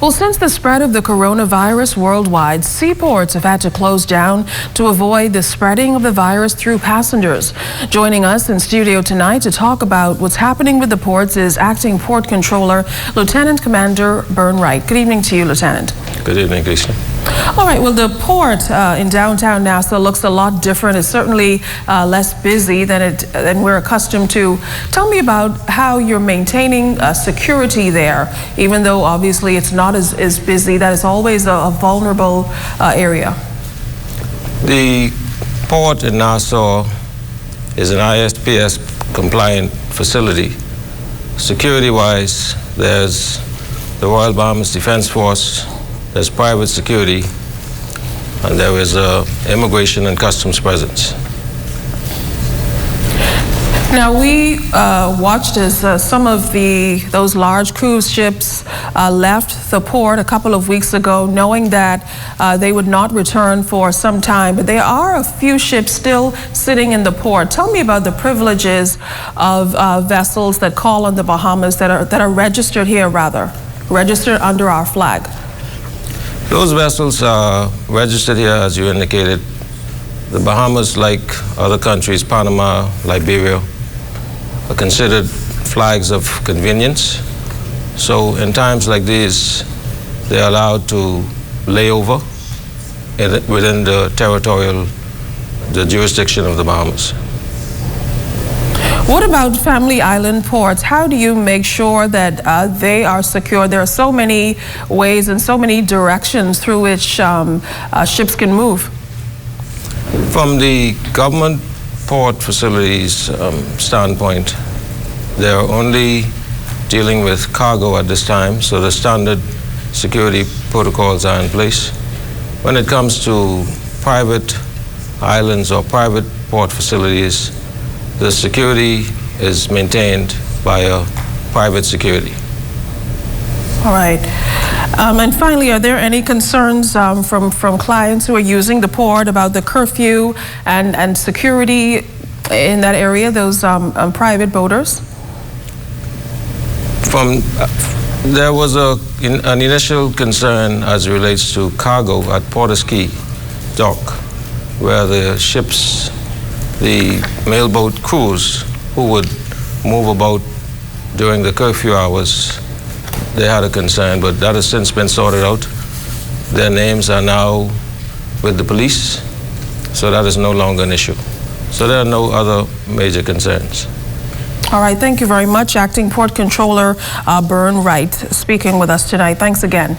Well, since the spread of the coronavirus worldwide, seaports have had to close down to avoid the spreading of the virus through passengers. Joining us in studio tonight to talk about what's happening with the ports is Acting Port Controller, Lieutenant Commander Bern Wright. Good evening to you, Lieutenant. Good evening, Lisa. All right, well, the port in downtown Nassau looks a lot different. It's certainly less busy than we're accustomed to. Tell me about how you're maintaining security there, even though obviously it's not as busy. That is always a vulnerable area. The port in Nassau is an ISPS compliant facility. Security-wise, there's the Royal Bahamas Defense Force, there's private security, and there is immigration and customs presence. Now, we watched as some of those large cruise ships left the port a couple of weeks ago, knowing that they would not return for some time. But there are a few ships still sitting in the port. Tell me about the privileges of vessels that call on the Bahamas that are registered here, registered under our flag. Those vessels are registered here, as you indicated. The Bahamas, like other countries, Panama, Liberia, are considered flags of convenience. So in times like these, they're allowed to lay over within the jurisdiction of the Bahamas. What about Family Island ports? How do you make sure that they are secure? There are so many ways and so many directions through which ships can move. From the government port facilities standpoint, they're only dealing with cargo at this time, so the standard security protocols are in place. When it comes to private islands or private port facilities, the security is maintained by a private security. All right. And finally, are there any concerns from clients who are using the port about the curfew and security in that area, those private boaters? There was an initial concern as it relates to cargo at Porter's Key dock, where the ships, the mailboat crews who would move about during the curfew hours, they had a concern, but that has since been sorted out. Their names are now with the police, so that is no longer an issue. So there are no other major concerns. All right, thank you very much, Acting Port Controller Bern Wright, speaking with us tonight. Thanks again.